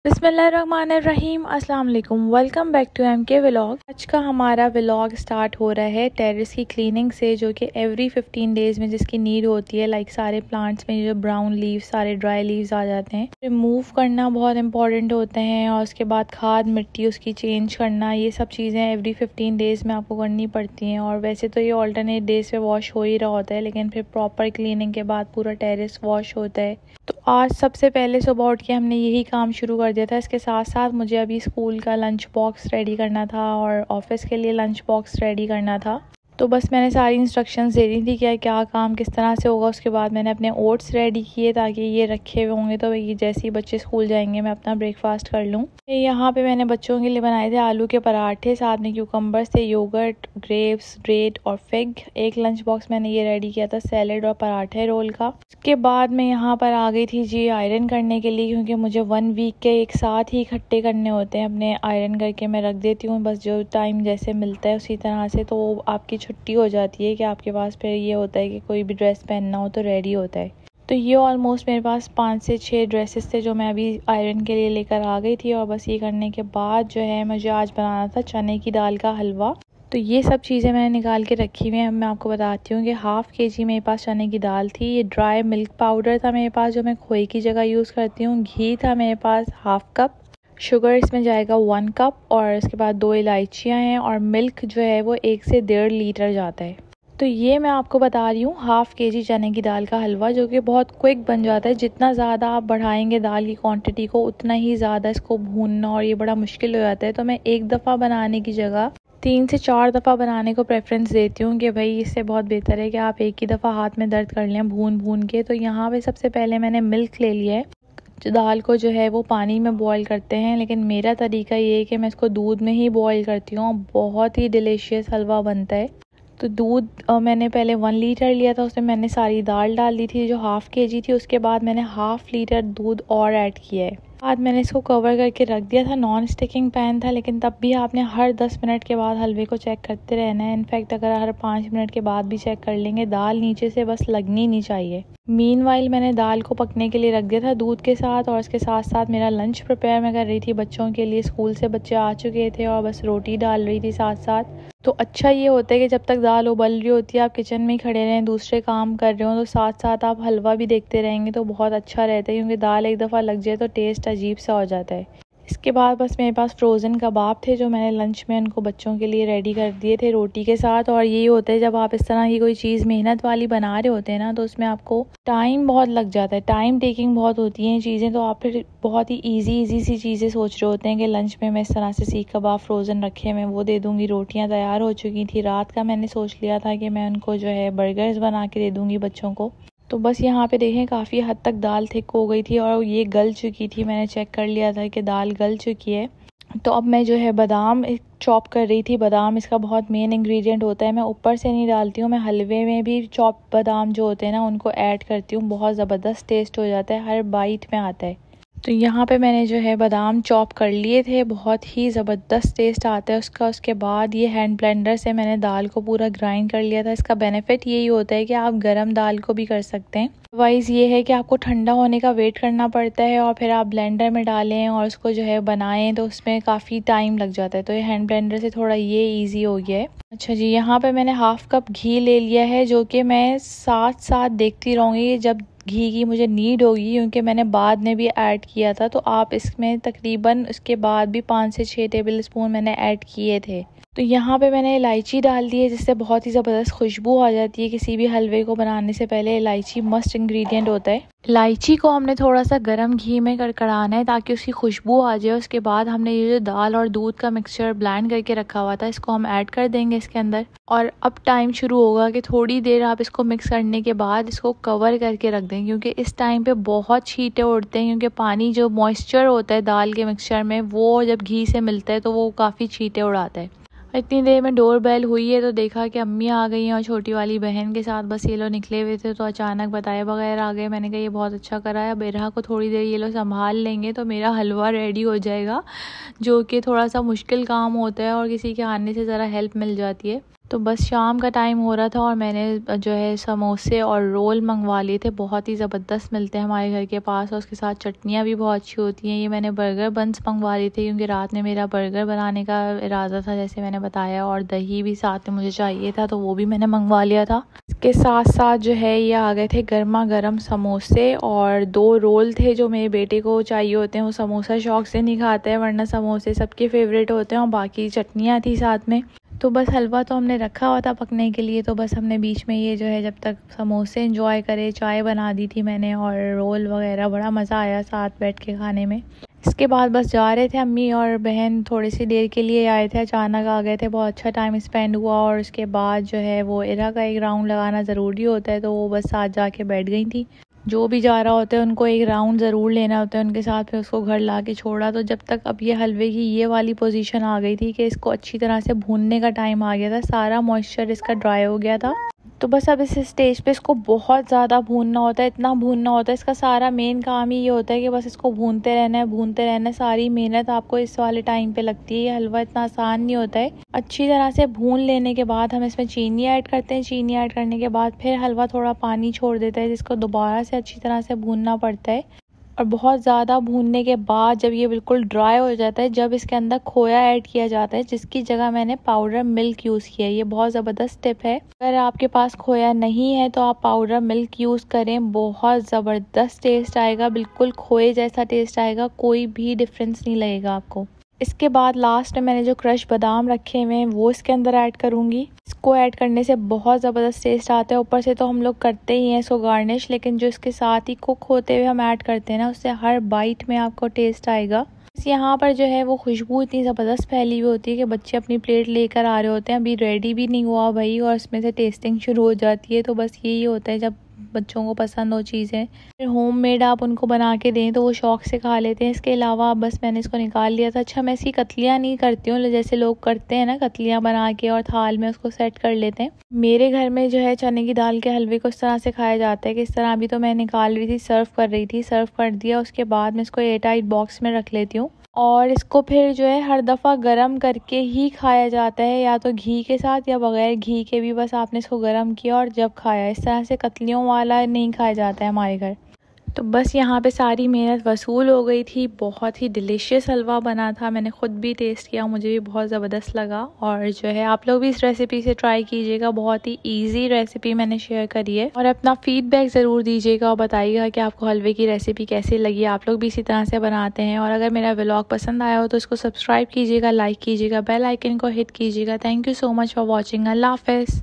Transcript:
बिस्मिल्लाहिर्रहमानिर्रहीम। अस्सलाम वालेकुम। Welcome back to MK vlog. आज का हमारा व्लॉग स्टार्ट हो रहा है टेरेस की क्लीनिंग से, जो कि एवरी 15 डेज़ में जिसकी नीड होती है। लाइक सारे प्लांट्स में जो ब्राउन लीव्स, सारे ड्राई लीव्स आ जाते हैं, रिमूव करना बहुत इंपॉर्टेंट होते हैं। और उसके बाद खाद मिट्टी उसकी चेंज करना, ये सब चीज़ें एवरी 15 डेज़ में आपको करनी पड़ती हैं। और वैसे तो ये ऑल्टरनेट डेज पे वॉश हो ही रहा होता है, लेकिन फिर प्रॉपर क्लीनिंग के बाद पूरा टेरेस वॉश होता है। तो आज सबसे पहले सुबह उठ के हमने यही काम शुरू कर दिया था। इसके साथ साथ मुझे अभी स्कूल का लंच बॉक्स रेडी करना था और ऑफिस के लिए लंच बॉक्स रेडी करना था। तो बस मैंने सारी इंस्ट्रक्शंस दे दी थी कि क्या काम किस तरह से होगा। उसके बाद मैंने अपने ओट्स रेडी किए ताकि ये रखे हुए होंगे तो ये जैसे ही बच्चे स्कूल जाएंगे मैं अपना ब्रेकफास्ट कर लूँ। यहाँ पे मैंने बच्चों के लिए बनाए थे आलू के पराठे, साथ में क्यूकम्बर्स थे, योगर्ट, ग्रेप्स, डेट और फिग। एक लंच बॉक्स मैंने ये रेडी किया था सैलेड और पराठे रोल का। उसके बाद मैं यहाँ पर आ गई थी जी आयरन करने के लिए, क्योंकि मुझे 1 वीक के एक साथ ही इकट्ठे करने होते हैं। अपने आयरन करके मैं रख देती हूँ, बस जो टाइम जैसे मिलता है उसी तरह से। तो आपकी छुट्टी हो जाती है कि आपके पास फिर ये होता है कि कोई भी ड्रेस पहनना हो तो रेडी होता है। तो ये ऑलमोस्ट मेरे पास 5 से 6 ड्रेसेस थे जो मैं अभी आयरन के लिए लेकर आ गई थी। और बस ये करने के बाद जो है मुझे आज बनाना था चने की दाल का हलवा। तो ये सब चीज़ें मैंने निकाल के रखी हुई हैं। मैं आपको बताती हूँ कि हाफ़ kg मेरे पास चने की दाल थी। ये ड्राई मिल्क पाउडर था मेरे पास जो मैं खोए की जगह यूज़ करती हूँ। घी था मेरे पास ½ कप। शुगर इसमें जाएगा 1 कप। और इसके बाद 2 इलायचियाँ हैं। और मिल्क जो है वो 1 से 1.5 लीटर जाता है। तो ये मैं आपको बता रही हूँ ½ kg चने की दाल का हलवा, जो कि बहुत क्विक बन जाता है। जितना ज़्यादा आप बढ़ाएंगे दाल की क्वांटिटी को, उतना ही ज़्यादा इसको भूनना और ये बड़ा मुश्किल हो जाता है। तो मैं एक दफ़ा बनाने की जगह 3 से 4 दफ़ा बनाने को प्रेफरेंस देती हूँ कि भाई इससे बहुत बेहतर है कि आप एक ही दफ़ा हाथ में दर्द कर लें भून भून के। तो यहाँ पे सबसे पहले मैंने मिल्क ले लिया है। जो दाल को जो है वो पानी में बॉईल करते हैं, लेकिन मेरा तरीका ये है कि मैं इसको दूध में ही बॉईल करती हूँ। बहुत ही डिलीशियस हलवा बनता है। तो दूध मैंने पहले 1 लीटर लिया था, उसमें मैंने सारी दाल डाल दी थी जो ½ kg थी। उसके बाद मैंने ½ लीटर दूध और ऐड किया है। बाद मैंने इसको कवर करके रख दिया था। नॉन स्टिकिंग पैन था, लेकिन तब भी आपने हर 10 मिनट के बाद हलवे को चेक करते रहना है। इनफैक्ट अगर हर 5 मिनट के बाद भी चेक कर लेंगे, दाल नीचे से बस लगनी नहीं चाहिए। मीनवाइल मैंने दाल को पकने के लिए रख दिया था दूध के साथ। और इसके साथ साथ मेरा लंच प्रिपेयर मैं कर रही थी बच्चों के लिए। स्कूल से बच्चे आ चुके थे और बस रोटी डाल रही थी साथ साथ। तो अच्छा ये होता है कि जब तक दाल उबल रही होती है आप किचन में ही खड़े रहें, दूसरे काम कर रहे हो, तो साथ साथ आप हलवा भी देखते रहेंगे तो बहुत अच्छा रहता है। क्योंकि दाल एक दफ़ा लग जाए तो टेस्ट अजीब सा हो जाता है। इसके बाद बस मेरे पास फ्रोज़न कबाब थे जो मैंने लंच में उनको बच्चों के लिए रेडी कर दिए थे रोटी के साथ। और यही होता है जब आप इस तरह की कोई चीज़ मेहनत वाली बना रहे होते हैं ना, तो उसमें आपको टाइम बहुत लग जाता है, टाइम टेकिंग बहुत होती हैं चीज़ें। तो आप फिर बहुत ही ईजी सी चीज़ें सोच रहे होते हैं कि लंच में मैं इस तरह से सीख कबाब फ्रोज़न रखे मैं वो दे दूँगी। रोटियाँ तैयार हो चुकी थी। रात का मैंने सोच लिया था कि मैं उनको जो है बर्गर्स बना के दे दूँगी बच्चों को। तो बस यहाँ पे देखें काफ़ी हद तक दाल थिक हो गई थी और ये गल चुकी थी। मैंने चेक कर लिया था कि दाल गल चुकी है। तो अब मैं जो है बादाम चॉप कर रही थी। बादाम इसका बहुत मेन इंग्रेडिएंट होता है। मैं ऊपर से नहीं डालती हूँ, मैं हलवे में भी चॉप बादाम जो होते हैं ना उनको ऐड करती हूँ। बहुत ज़बरदस्त टेस्ट हो जाता है, हर बाइट में आता है। तो यहाँ पे मैंने जो है बादाम चॉप कर लिए थे, बहुत ही ज़बरदस्त टेस्ट आता है उसका। उसके बाद ये हैंड ब्लेंडर से मैंने दाल को पूरा ग्राइंड कर लिया था। इसका बेनिफिट यही होता है कि आप गरम दाल को भी कर सकते हैं। अदरवाइज़ ये है कि आपको ठंडा होने का वेट करना पड़ता है और फिर आप ब्लेंडर में डालें और उसको जो है बनाएं तो उसमें काफ़ी टाइम लग जाता है। तो ये हैंड ब्लेंडर से थोड़ा ये ईजी हो गया है। अच्छा जी, यहाँ पे मैंने ½ कप घी ले लिया है, जो कि मैं साथ साथ देखती रहूँगी जब घी की मुझे नीड होगी, क्योंकि मैंने बाद में भी ऐड किया था। तो आप इसमें तकरीबन उसके बाद भी 5 से 6 टेबल स्पून मैंने ऐड किए थे। तो यहाँ पे मैंने इलायची डाल दी है, जिससे बहुत ही ज़बरदस्त खुशबू आ जाती है। किसी भी हलवे को बनाने से पहले इलायची मस्ट इंग्रेडिएंट होता है। इलायची को हमने थोड़ा सा गर्म घी में कड़कड़ाना है ताकि उसकी खुशबू आ जाए। उसके बाद हमने ये जो दाल और दूध का मिक्सचर ब्लेंड करके रखा हुआ था, इसको हम ऐड कर देंगे इसके अंदर। और अब टाइम शुरू होगा कि थोड़ी देर आप इसको मिक्स करने के बाद इसको कवर करके रख दें, क्योंकि इस टाइम पे बहुत छींटे उड़ते हैं। क्योंकि पानी जो मॉइस्चर होता है दाल के मिक्सचर में, वो जब घी से मिलता है तो वो काफ़ी छींटे उड़ाता है। इतनी देर में डोर बेल हुई है तो देखा कि अम्मी आ गई हैं और छोटी वाली बहन के साथ बस ये लोग निकले हुए थे। तो अचानक बताए बगैर आ गए। मैंने कहा ये बहुत अच्छा करा है, अब इरहा को थोड़ी देर ये लोग संभाल लेंगे तो मेरा हलवा रेडी हो जाएगा, जो कि थोड़ा सा मुश्किल काम होता है और किसी के आने से ज़रा हेल्प मिल जाती है। तो बस शाम का टाइम हो रहा था और मैंने जो है समोसे और रोल मंगवा लिए थे। बहुत ही ज़बरदस्त मिलते हैं हमारे घर के पास और उसके साथ चटनियाँ भी बहुत अच्छी होती हैं। ये मैंने बर्गर बंस मंगवा लिए थे क्योंकि रात में मेरा बर्गर बनाने का इरादा था जैसे मैंने बताया, और दही भी साथ में मुझे चाहिए था तो वो भी मैंने मंगवा लिया था। इसके साथ साथ जो है ये आ गए थे गर्मा गर्म समोसे और 2 रोल थे जो मेरे बेटे को चाहिए होते हैं। वो समोसा शौक से नहीं खाता है, वरना समोसे सबके फेवरेट होते हैं। और बाकी चटनियाँ थी साथ में। तो बस हलवा तो हमने रखा हुआ था पकने के लिए, तो बस हमने बीच में ये जो है जब तक समोसे एंजॉय करे, चाय बना दी थी मैंने और रोल वगैरह, बड़ा मज़ा आया साथ बैठ के खाने में। इसके बाद बस जा रहे थे, अम्मी और बहन थोड़ी सी देर के लिए आए थे, अचानक आ गए थे। बहुत अच्छा टाइम स्पेंड हुआ और उसके बाद जो है वो इरा का एक राउंड लगाना ज़रूरी होता है, तो वो बस साथ जाके बैठ गई थी। जो भी जा रहा होता है उनको एक राउंड ज़रूर लेना होता है उनके साथ, फिर उसको घर ला के छोड़ा। तो जब तक अब ये हलवे की ये वाली पोजीशन आ गई थी कि इसको अच्छी तरह से भूनने का टाइम आ गया था, सारा मॉइस्चर इसका ड्राई हो गया था। तो बस अब इस स्टेज पे इसको बहुत ज़्यादा भूनना होता है, इतना भूनना होता है। इसका सारा मेन काम ही ये होता है कि बस इसको भूनते रहना है, भूनते रहना है। सारी मेहनत आपको इस वाले टाइम पे लगती है। ये हलवा इतना आसान नहीं होता है। अच्छी तरह से भून लेने के बाद हम इसमें चीनी ऐड करते हैं। चीनी ऐड करने के बाद फिर हलवा थोड़ा पानी छोड़ देता है, जिसको दोबारा से अच्छी तरह से भूनना पड़ता है। और बहुत ज़्यादा भूनने के बाद जब ये बिल्कुल ड्राई हो जाता है, जब इसके अंदर खोया ऐड किया जाता है, जिसकी जगह मैंने पाउडर मिल्क यूज़ किया है। ये बहुत ज़बरदस्त टिप है। अगर आपके पास खोया नहीं है तो आप पाउडर मिल्क यूज़ करें, बहुत ज़बरदस्त टेस्ट आएगा, बिल्कुल खोए जैसा टेस्ट आएगा, कोई भी डिफरेंस नहीं लगेगा आपको। इसके बाद लास्ट में मैंने जो क्रश बादाम रखे हुए हैं वो इसके अंदर ऐड करूँगी। इसको ऐड करने से बहुत ज़बरदस्त टेस्ट आता है। ऊपर से तो हम लोग करते ही हैं इसको गार्निश, लेकिन जो इसके साथ ही कुक होते हुए हम ऐड करते हैं ना, उससे हर बाइट में आपको टेस्ट आएगा। यहाँ पर जो है वो खुशबू इतनी ज़बरदस्त फैली हुई होती है कि बच्चे अपनी प्लेट लेकर आ रहे होते हैं, अभी रेडी भी नहीं हुआ भाई, और उसमें से टेस्टिंग शुरू हो जाती है। तो बस यही होता है, जब बच्चों को पसंद हो चीज़ें, फिर होममेड आप उनको बना के दें तो वो शौक़ से खा लेते हैं। इसके अलावा बस मैंने इसको निकाल लिया था। अच्छा, मैं इसकी कतलियाँ नहीं करती हूँ जैसे लोग करते हैं ना, कतलियाँ बना के और थाल में उसको सेट कर लेते हैं। मेरे घर में जो है चने की दाल के हलवे को इस तरह से खाया जाता है कि इस तरह। अभी तो मैं निकाल रही थी, सर्व कर रही थी, सर्व कर दिया। उसके बाद मैं इसको एयरटाइट बॉक्स में रख लेती हूँ और इसको फिर जो है हर दफ़ा गरम करके ही खाया जाता है, या तो घी के साथ या बगैर घी के भी। बस आपने इसको गरम किया और जब खाया, इस तरह से कतलियों वाला नहीं खाया जाता है हमारे घर। तो बस यहाँ पे सारी मेहनत वसूल हो गई थी। बहुत ही डिलीशियस हलवा बना था, मैंने ख़ुद भी टेस्ट किया, मुझे भी बहुत ज़बरदस्त लगा। और जो है आप लोग भी इस रेसिपी से ट्राई कीजिएगा, बहुत ही इजी रेसिपी मैंने शेयर करी है। और अपना फीडबैक ज़रूर दीजिएगा और बताइएगा कि आपको हलवे की रेसिपी कैसी लगी। आप लोग भी इसी तरह से बनाते हैं। और अगर मेरा व्लॉग पसंद आया हो तो इसको सब्सक्राइब कीजिएगा, लाइक कीजिएगा, बेल आइकन को हिट कीजिएगा। Thank you so much for watching. अल्लाह हाफ़िज़।